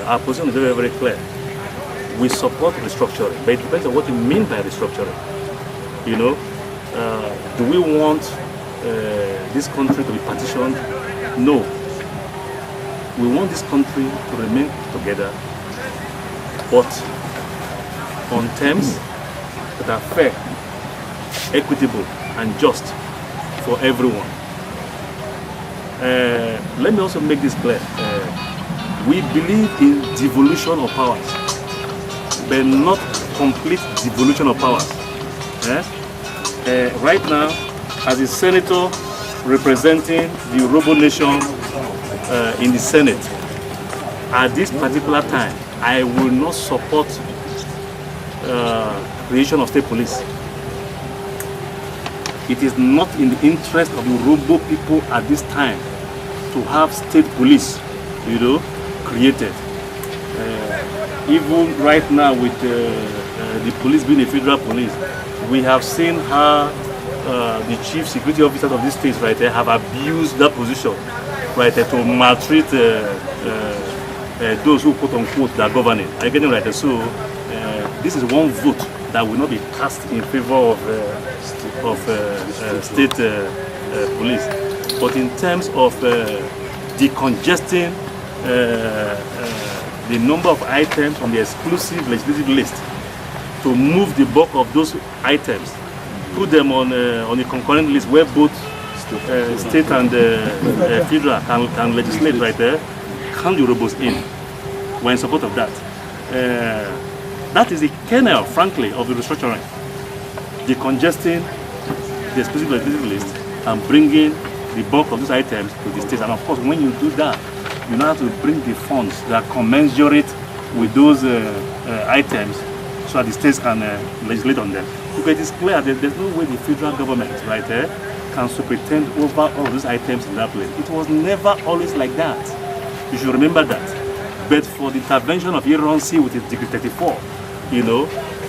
our position is very, very clear. We support restructuring, but it depends on what you mean by restructuring. You know, do we want this country to be partitioned? No. We want this country to remain together, but on terms that are fair, equitable, and just for everyone. Let me also make this clear. We believe in devolution of powers, but not complete devolution of powers. Right now, as a senator representing the Yoruba nation in the Senate, at this particular time, I will not support creation of state police. It is not in the interest of the Yoruba people at this time to have state police, created. Even right now with the police being a federal police, we have seen how the chief security officers of this state right there have abused that position right there to maltreat those who quote unquote are governing. Are you getting right there? So this is one vote that will not be cast in favor of state police. But in terms of decongesting the number of items on the exclusive legislative list, to move the bulk of those items, put them on a concurrent list where both state and federal can legislate right there, count the Yorubas in. We're in support of that. That is the kernel, frankly, of the restructuring. Decongesting the exclusive legislative list and bringing the bulk of those items to the states. And of course, when you do that, you now have to bring the funds that are commensurate with those items so that the states can legislate on them. Because it is clear that there's no way the federal government right there can superintend over all of those items in that place. It was never always like that. You should remember that. But for the intervention of Irancy with its Decree 34,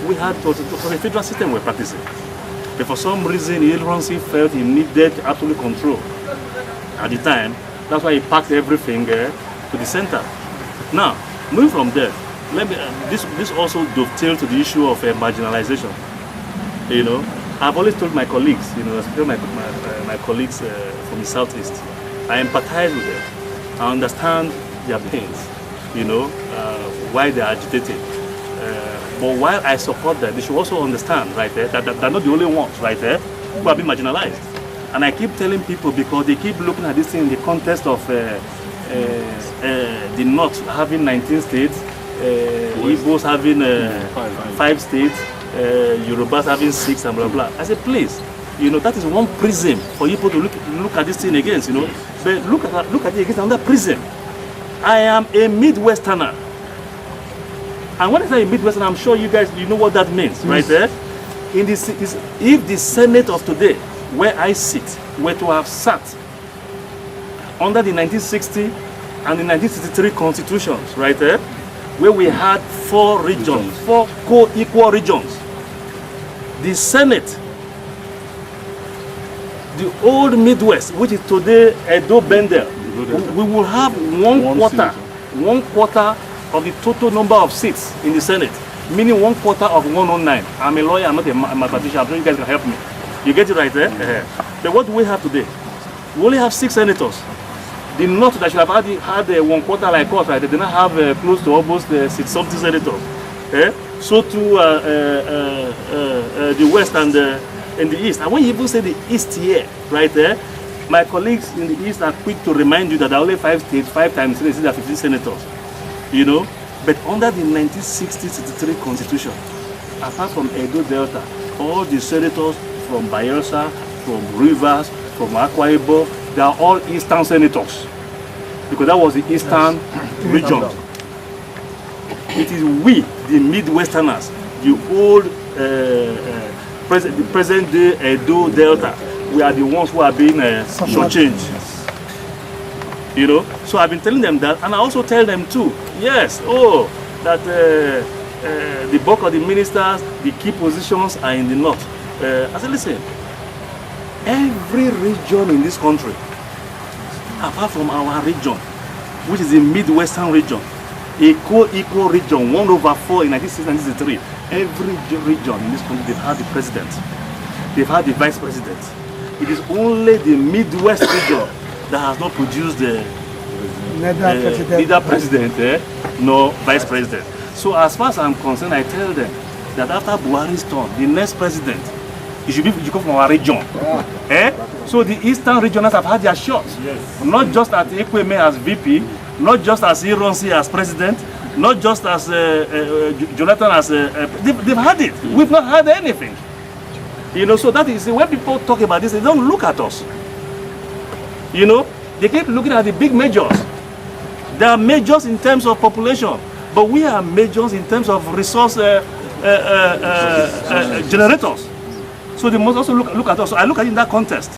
we had to the federal system we're practicing. But for some reason, Irancy felt he needed absolute control at the time. That's why he packed everything to the center. Now, moving from there, this also dovetails to the issue of marginalization. I've always told my colleagues, especially my colleagues from the southeast, I empathize with them. I understand their pains, why they're agitated. But while I support them, they should also understand, right there, that they're not the only ones, right there, who are being marginalized. And I keep telling people, because they keep looking at this thing in the context of the North having 19 states, Igbos having 5 states, Yorubas having 6, and blah blah. I said, please, that is one prism for people to look at this thing against, But look at it against another prism. I am a Midwesterner, and when I say a Midwesterner, I'm sure you guys know what that means, right there. If the Senate of today, where I sit, were to have sat under the 1960 and the 1963 constitutions, right there, where we had 4 regions, 4 co-equal regions. The Senate, the old Midwest, which is today Edo Bendel, we will have one quarter of the total number of seats in the Senate, meaning 1/4 of 109. I'm a lawyer, I'm not a mathematician, I'm sure you guys can help me. You get it right there? But what do we have today? We only have 6 senators. The North that should have had 1/4 like us, right? They now have close to almost 60-something senators. So too the West and the East. And when you even say the East here, right there, my colleagues in the East are quick to remind you that there are only 5 states, 5 times 3, there are 15 senators. But under the 1960-63 constitution, apart from Edo Delta, all the senators from Bayelsa, from Rivers, from Akwa Ibom, they are all Eastern senators, because that was the Eastern region. It is we, the Midwesterners, the old present day Edo Delta, we are the ones who are being shortchanged. So I've been telling them that, and I also tell them too, yes, that the bulk of the ministers, the key positions are in the North. I said, listen, every region in this country, apart from our region, which is the Midwestern region, a co-equal region, 1/4 in 1963. Every region in this country, they've had the president, they've had the vice president. It is only the Midwest region that has not produced the neither president nor vice president. So as far as I'm concerned, I tell them that after Buhari's turn, the next president, it should come from our region. So the eastern regionals have had their shots. Yes. Not just at Ekweme as VP, not just as Ironsi as president, not just as Jonathan as they've had it. We've not had anything. You know, so that is when people talk about this, they don't look at us. You know, they keep looking at the big majors. They are majors in terms of population, but we are majors in terms of resource generators. So they must also look at us. So I look at it in that context.